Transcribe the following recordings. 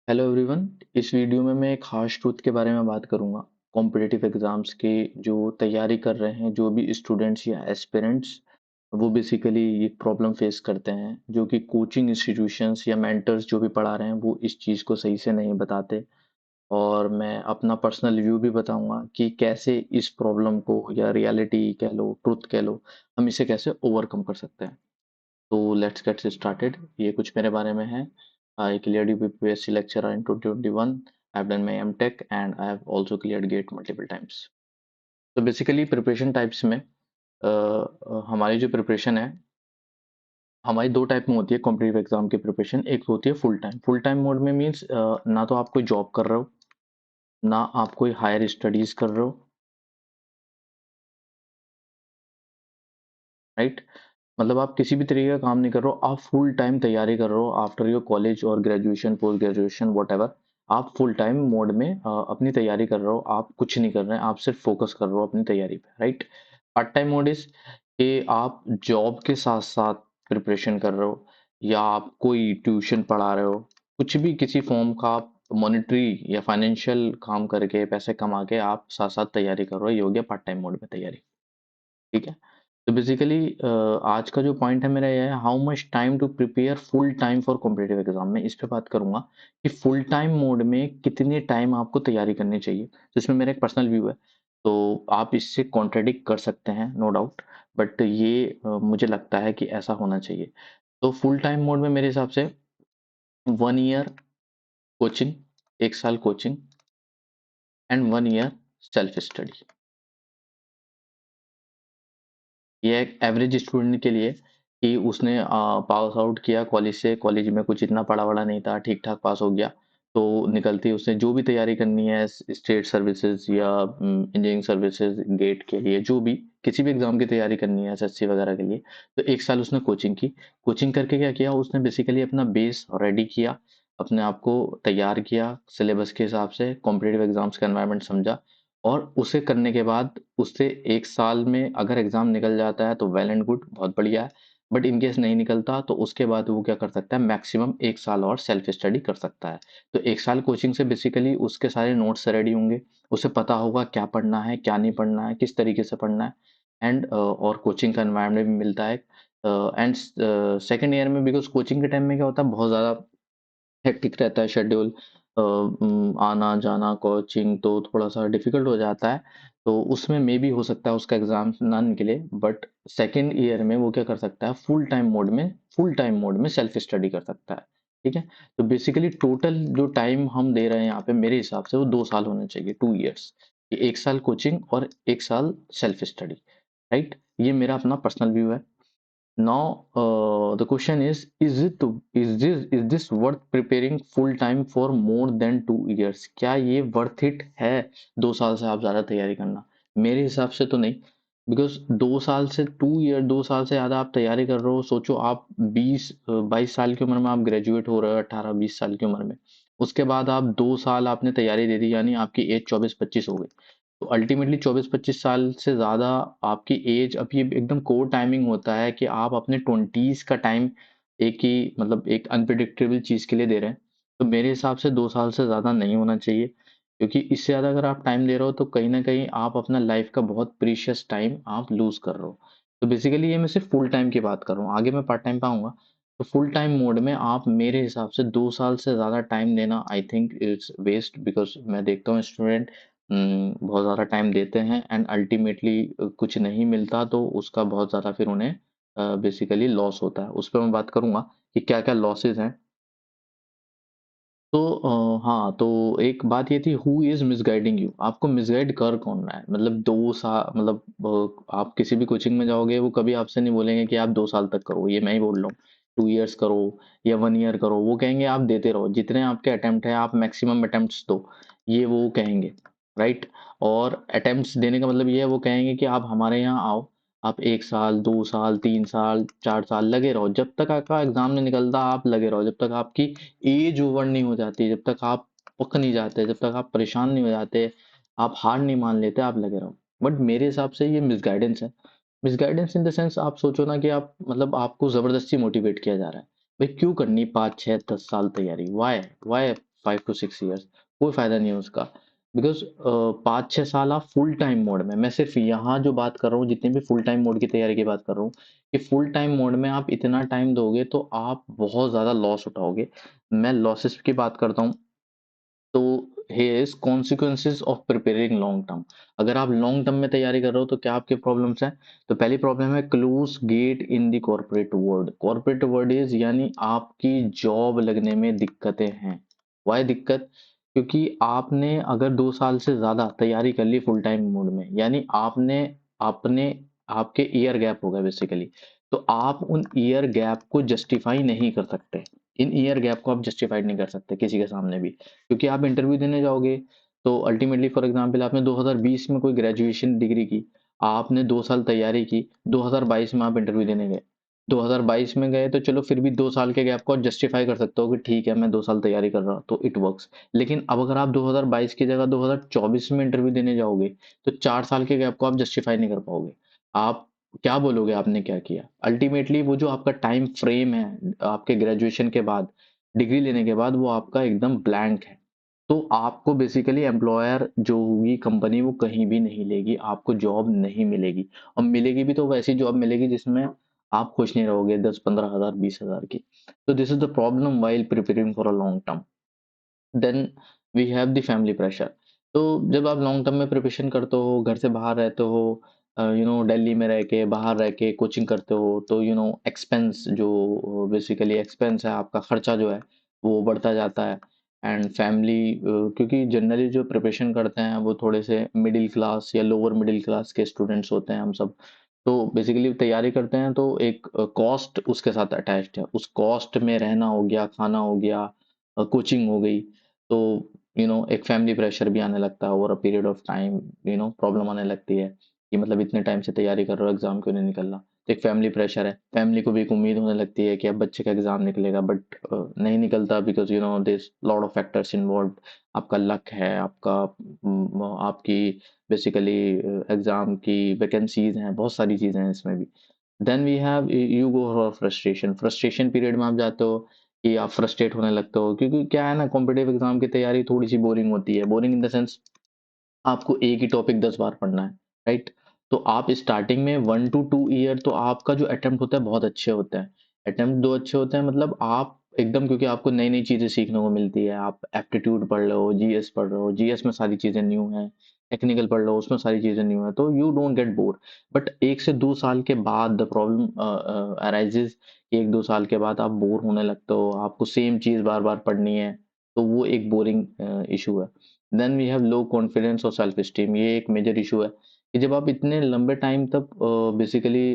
Hello everyone. इस video में मैं एक हार्श ट्रूथ के बारे में बात करूंगा। कॉम्पिटिटिव एग्जाम्स के जो तैयारी कर रहे हैं, जो भी स्टूडेंट्स या एस्पिरेंट्स, वो बेसिकली ये प्रॉब्लम फेस करते हैं, जो कि कोचिंग इंस्टीट्यूशंस या मेंटर्स जो भी पढ़ा रहे हैं वो इस चीज़ को सही से नहीं बताते। और मैं अपना पर्सनल व्यू भी बताऊंगा कि कैसे इस प्रॉब्लम को, या रियलिटी कह लो, ट्रुथ कह लो, हम इसे कैसे ओवरकम कर सकते हैं। तो लेट्स गेट स्टार्टेड। ये कुछ मेरे बारे में है। I cleared UPSC lecturer in 2021. I've done my MTech and I have also cleared GATE multiple times. तो बेसिकली प्रिपरेशन टाइप्स में हमारी जो प्रिपरेशन है, हमारी दो टाइप में होती है कॉम्पिटिटिव एग्जाम की प्रिपरेशन। एक होती है फुल टाइम मोड में, मीन्स ना तो आप कोई जॉब कर रहे हो, ना आप कोई हायर स्टडीज कर रहे हो, राइट। मतलब आप किसी भी तरीके का काम नहीं कर रहे हो, आप फुल टाइम तैयारी कर रहे हो आफ्टर योर कॉलेज और graduation, post graduation, what ever. आप फुल टाइम मोड में अपनी तैयारी कर रहे हो, आप कुछ नहीं कर रहे हैं, आप सिर्फ फोकस कर रहे हो अपनी तैयारी पे, right. Part time mode is कि आप जॉब के साथ साथ प्रिपरेशन कर रहे हो, या आप कोई ट्यूशन पढ़ा रहे हो, कुछ भी किसी फॉर्म का आप मॉनिटरी या फाइनेंशियल काम करके पैसे कमा के आप साथ साथ तैयारी कर रहे हो, ये हो गया पार्ट टाइम मोड में तैयारी। ठीक है। तो बेसिकली आज का जो पॉइंट है मेरा ये है, how much time to prepare full time for competitive exam में। इस पे बात करूंगा कि फुल टाइम मोड में कितने टाइम आपको तैयारी करनी चाहिए, जिसमें मेरा एक पर्सनल व्यू है। तो आप इससे कॉन्ट्रडिक्ट कर सकते हैं, नो डाउट, बट ये मुझे लगता है कि ऐसा होना चाहिए। तो फुल टाइम मोड में मेरे हिसाब से 1 ईयर कोचिंग, 1 साल coaching, and 1 year self study. ये एक एवरेज स्टूडेंट के लिए कि उसने पास आउट किया कॉलेज से, कॉलेज में कुछ इतना पढ़ा वढ़ा नहीं था, ठीक ठाक पास हो गया, तो निकलती उसने जो भी तैयारी करनी है, स्टेट सर्विसेज या इंजीनियरिंग सर्विसेज, गेट के लिए, जो भी किसी भी एग्जाम की तैयारी करनी है, एसएससी वगैरह के लिए, तो 1 साल उसने कोचिंग की। कोचिंग करके क्या किया उसने, बेसिकली अपना बेस रेडी किया, अपने आप को तैयार किया सिलेबस के हिसाब से, कॉम्पिटेटिव एग्जाम्स का एनवायरनमेंट समझा। और उसे करने के बाद उससे 1 साल में अगर एग्जाम निकल जाता है तो वेल एंड गुड, बहुत बढ़िया है। बट इन केस नहीं निकलता तो उसके बाद वो क्या कर सकता है, मैक्सिमम 1 साल और सेल्फ स्टडी कर सकता है। तो 1 साल कोचिंग से बेसिकली उसके सारे नोट्स रेडी होंगे, उसे पता होगा क्या पढ़ना है, क्या नहीं पढ़ना है, किस तरीके से पढ़ना है। एंड और कोचिंग का एनवायरनमेंट भी मिलता है। एंड सेकेंड ईयर में, बिकॉज कोचिंग के टाइम में क्या होता है, बहुत ज़्यादा हेक्टिक रहता है शेड्यूल, आना जाना कोचिंग, तो थोड़ा सा डिफिकल्ट हो जाता है। तो उसमें मे भी हो सकता है उसका एग्जाम ना निकले, बट सेकेंड ईयर में वो क्या कर सकता है, फुल टाइम मोड में सेल्फ स्टडी कर सकता है। ठीक है। तो बेसिकली टोटल जो टाइम हम दे रहे हैं यहाँ पे, मेरे हिसाब से वो 2 साल होने चाहिए, 2 ईयर्स। 1 साल कोचिंग और 1 साल सेल्फ स्टडी, राइट। ये मेरा अपना पर्सनल व्यू है। Now, the question is this worth preparing full time for more than 2 years? क्या ये worth it है 2 साल से आप ज्यादा तैयारी करना? मेरे हिसाब से तो नहीं। बिकॉज 2 साल से 2 ईयर, 2 साल से ज्यादा आप तैयारी कर रहे हो, सोचो आप 22 22 साल की उम्र में आप ग्रेजुएट हो रहे हो, 18 20 साल की उम्र में। उसके बाद आप 2 साल आपने तैयारी दे दी, यानी आपकी एज 24 25 हो गई। तो अल्टीमेटली 24 25 साल से ज़्यादा आपकी एज, अब ये एकदम कोर टाइमिंग होता है कि आप अपने ट्वेंटीज़ का टाइम एक ही, मतलब एक अनप्रिडिक्टेबल चीज़ के लिए दे रहे हैं। तो मेरे हिसाब से 2 साल से ज़्यादा नहीं होना चाहिए, क्योंकि इससे ज़्यादा अगर आप टाइम दे रहे हो तो कहीं ना कहीं आप अपना लाइफ का बहुत प्रीशियस टाइम आप लूज कर रहे हो। तो बेसिकली ये मैं सिर्फ फुल टाइम की बात कर रहा हूँ, आगे मैं पार्ट टाइम पे आऊंगा। तो फुल टाइम मोड में आप मेरे हिसाब से 2 साल से ज़्यादा टाइम देना, I think it's waste. Because मैं देखता हूँ स्टूडेंट बहुत ज़्यादा टाइम देते हैं एंड अल्टीमेटली कुछ नहीं मिलता, तो उसका बहुत ज़्यादा फिर उन्हें बेसिकली लॉस होता है। उस पर मैं बात करूंगा कि क्या क्या लॉसेस हैं। तो हाँ, तो एक बात ये थी, हु इज मिसगाइडिंग यू, आपको मिसगाइड कर कौन रहा है। मतलब 2 साल, मतलब आप किसी भी कोचिंग में जाओगे, वो कभी आपसे नहीं बोलेंगे कि आप 2 साल तक करो, ये मैं ही बोल रहा हूँ। 2 ईयर्स करो या 1 ईयर करो, वो कहेंगे आप देते रहो, जितने आपके अटेम्प्ट है आप मैक्सिमम अटेम्प्ट्स दो, ये वो कहेंगे, राइट। और अटेम्प्ट्स देने का मतलब ये है, वो कहेंगे कि आप हमारे यहाँ आओ, आप 1 साल 2 साल 3 साल 4 साल लगे रहो, जब तक आपका एग्जाम नहीं निकलता आप लगे रहो, जब तक आपकी एज ओवर नहीं हो जाती, जब तक आप पक नहीं जाते, जब तक आप परेशान नहीं हो जाते, आप हार नहीं मान लेते, आप लगे रहो। बट मेरे हिसाब से ये मिसगाइडेंस है। मिसगाइडेंस इन द सेंस, आप सोचो ना कि आप, मतलब आपको जबरदस्ती मोटिवेट किया जा रहा है। भाई क्यों करनी 5 6 10 साल तैयारी, वाई वाई 5 to 6 years, कोई फायदा नहीं है उसका। बिकॉज 5 6 साल आप फुल टाइम मोड में, मैं सिर्फ यहाँ जो बात कर रहा हूँ, जितने भी फुल टाइम मोड की तैयारी की बात कर रहा हूँ, कि फुल टाइम मोड में आप इतना टाइम दोगे तो आप बहुत ज्यादा लॉस उठाओगे। मैं लॉसेस की बात करता हूँ, तो here is consequences of preparing long term. अगर आप लॉन्ग टर्म में तैयारी कर रहे हो तो क्या आपके प्रॉब्लम्स हैं? तो पहली प्रॉब्लम है close get in the corporate world. Corporate world is यानी आपकी जॉब लगने में दिक्कतें हैं। वाई दिक्कत? क्योंकि आपने अगर 2 साल से ज्यादा तैयारी कर ली फुल टाइम मोड में, यानी आपने आपने आपके ईयर गैप हो गए बेसिकली, तो आप उन ईयर गैप को जस्टिफाई नहीं कर सकते। इन ईयर गैप को आप जस्टिफाइड नहीं कर सकते किसी के सामने भी, क्योंकि आप इंटरव्यू देने जाओगे तो अल्टीमेटली फॉर एग्जांपल आपने 2020 में कोई ग्रेजुएशन डिग्री की, आपने 2 साल तैयारी की, 2022 में आप इंटरव्यू देने गए, 2022 में गए तो चलो फिर भी 2 साल के गैप को आप जस्टिफाई कर सकते हो कि ठीक है मैं 2 साल तैयारी कर रहा तो इट वर्क्स। लेकिन अब अगर आप 2022 की जगह 2024 में इंटरव्यू देने जाओगे तो 4 साल के गैप को आप जस्टिफाई नहीं कर पाओगे। आप क्या बोलोगे आपने क्या किया? अल्टीमेटली वो जो आपका टाइम फ्रेम है आपके ग्रेजुएशन के बाद, डिग्री लेने के बाद, वो आपका एकदम ब्लैंक है। तो आपको बेसिकली एम्प्लॉयर जो होगी कंपनी वो कहीं भी नहीं लेगी, आपको जॉब नहीं मिलेगी। और मिलेगी भी तो वैसी जॉब मिलेगी जिसमें आप खुश नहीं रहोगे, 10 15 हज़ार 20 हज़ार की। तो this is the problem while preparing for a long term. Then we have the family pressure. तो जब आप लॉन्ग टर्म में प्रिपरेशन करते हो, घर से बाहर रहते हो, दिल्ली में रह के बाहर रह के कोचिंग करते हो, तो एक्सपेंस जो बेसिकली एक्सपेंस है आपका, खर्चा जो है वो बढ़ता जाता है। एंड फैमिली, क्योंकि जनरली जो प्रिपरेशन करते हैं वो थोड़े से मिडिल क्लास या लोअर मिडिल क्लास के स्टूडेंट्स होते हैं हम सब। तो बेसिकली तैयारी करते हैं तो एक कॉस्ट उसके साथ अटैच्ड है, उस कॉस्ट में रहना हो गया, खाना हो गया, कोचिंग हो गई। तो एक फैमिली प्रेशर भी आने लगता है over a period of time. Problem आने लगती है कि मतलब इतने टाइम से तैयारी कर रहे हो, एग्जाम क्यों नहीं निकल रहा? तो एक फैमिली प्रेशर है, फैमिली को भी एक उम्मीद होने लगती है कि अब बच्चे का एग्जाम निकलेगा, बट नहीं निकलता, because this lot of factors involve. आपका लक है, आपकी बेसिकली एग्जाम की वैकेंसीज हैं, बहुत सारी चीजें हैं इसमें भी। Then we have you go for frustration. Frustration period में आप जाते हो कि आप फ्रस्ट्रेट होने लगते हो, क्योंकि क्या है ना, कॉम्पिटेटिव एग्जाम की तैयारी थोड़ी सी बोरिंग होती है। बोरिंग इन द सेंस आपको एक ही टॉपिक 10 बार पढ़ना है, राइट? तो आप स्टार्टिंग में 1 to 2 ईयर तो आपका जो अटेम्प्ट होता है बहुत अच्छे होते हैं। अटेम्प्ट दो अच्छे होते हैं, मतलब आप एकदम, क्योंकि आपको नई नई चीजें सीखने को मिलती है। आप एप्टीट्यूड पढ़ रहे हो, जीएस पढ़ रहे हो, जीएस में सारी चीजें न्यू हैं, टेक्निकल पढ़ रहे हो उसमें सारी चीजें न्यू है, तो you don't get bore. But 1 से 2 साल के बाद द प्रॉब्लम अराइजेज, 1 2 साल के बाद आप बोर होने लगते हो, आपको सेम चीज बार बार पढ़नी है, तो वो एक बोरिंग इशू है। Then we have low confidence और सेल्फ स्टीम। ये एक मेजर इशू है कि जब आप इतने लंबे टाइम तक बेसिकली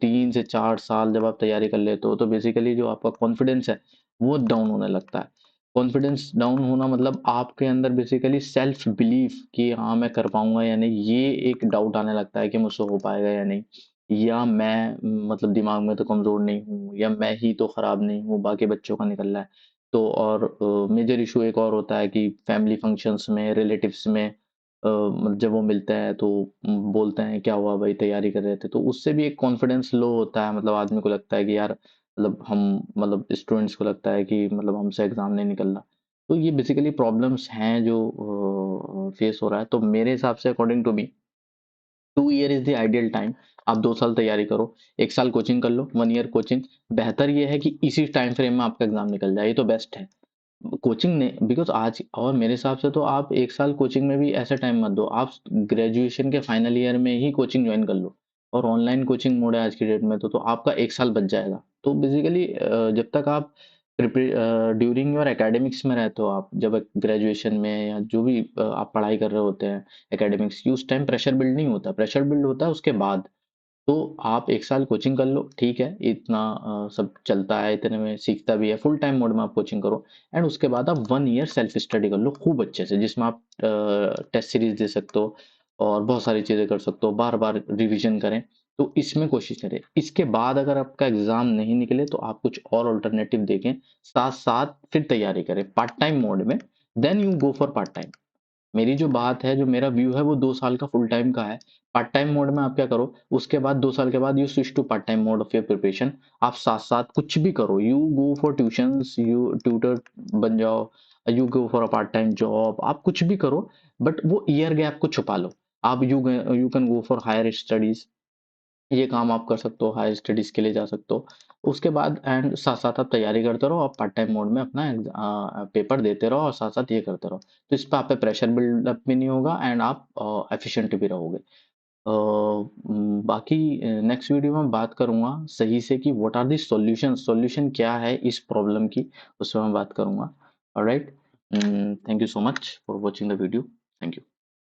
3 से 4 साल जब आप तैयारी कर लेते हो, तो बेसिकली जो आपका कॉन्फिडेंस है वो डाउन होने लगता है। कॉन्फिडेंस डाउन होना मतलब आपके अंदर बेसिकली सेल्फ बिलीफ कि हाँ मैं कर पाऊंगा या नहीं, ये एक डाउट आने लगता है कि मुझसे हो पाएगा या नहीं, या मैं मतलब दिमाग में तो कमजोर नहीं हूँ, या मैं ही तो खराब नहीं हूँ, बाकी बच्चों का निकल रहा है। तो और मेजर इशू एक और होता है कि फैमिली फंक्शंस में, रिलेटिव्स में मतलब जब वो मिलते हैं तो बोलते हैं क्या हुआ भाई, तैयारी कर रहे थे, तो उससे भी एक कॉन्फिडेंस लो होता है। मतलब आदमी को लगता है कि यार, मतलब हम, मतलब स्टूडेंट्स को लगता है कि मतलब हमसे एग्जाम नहीं निकल रहा। तो ये बेसिकली प्रॉब्लम्स हैं जो फेस हो रहा है। तो मेरे हिसाब से according to me 2 year is the ideal time. आप 2 साल तैयारी करो, 1 साल कोचिंग कर लो, 1 ईयर कोचिंग। बेहतर ये है कि इसी टाइम फ्रेम में आपका एग्जाम निकल जाए, ये तो बेस्ट है। कोचिंग ने, बिकॉज आज और मेरे हिसाब से तो आप 1 साल कोचिंग में भी ऐसा टाइम मत दो, आप ग्रेजुएशन के फाइनल ईयर में ही कोचिंग ज्वाइन कर लो। और ऑनलाइन कोचिंग मोड है आज की डेट में, तो आपका 1 साल बच जाएगा। तो बेसिकली जब तक आप ड्यूरिंग योर एकेडमिक्स में रहते हो, आप जब ग्रेजुएशन में या जो भी आप पढ़ाई कर रहे होते हैं एकेडमिक्स की, उस टाइम प्रेशर बिल्ड नहीं होता, प्रेशर बिल्ड होता है उसके बाद। तो आप 1 साल कोचिंग कर लो, ठीक है, इतना सब चलता है, इतने में सीखता भी है। फुल टाइम मोड में आप कोचिंग करो, एंड उसके बाद आप 1 ईयर सेल्फ स्टडी कर लो खूब अच्छे से, जिसमें आप टेस्ट सीरीज दे सकते हो और बहुत सारी चीजें कर सकते हो, बार बार रिवीजन करें। तो इसमें कोशिश करें। इसके बाद अगर आपका एग्जाम नहीं निकले तो आप कुछ और अल्टरनेटिव देखें, साथ साथ फिर तैयारी करें पार्ट टाइम मोड में। Then you go for part time. मेरी जो बात है, जो मेरा व्यू है, वो 2 साल का फुल टाइम का है। पार्ट टाइम मोड में आप क्या करो, उसके बाद 2 साल के बाद you switch to part time mode of your preparation. आप साथ-साथ कुछ भी करो, you go for tuitions, you tutor बन जाओ, you go for a part time job, आप कुछ भी करो, बट वो ईयर गैप को छुपा लो। आप you can go for higher studies, ये काम आप कर सकते हो, हायर स्टडीज़ के लिए जा सकते हो। उसके बाद एंड साथ-साथ आप तैयारी करते रहो, आप पार्ट टाइम मोड में अपना पेपर देते रहो और साथ-साथ ये करते रहो। तो इस पे आप पे प्रेशर बिल्डअप भी नहीं होगा एंड आप एफिशिएंट भी रहोगे। बाकी नेक्स्ट वीडियो में बात करूँगा सही से कि व्हाट आर द सॉल्यूशन क्या है इस प्रॉब्लम की, उसपे मैं बात करूँगा। Alright, thank you so much for watching the video. Thank you.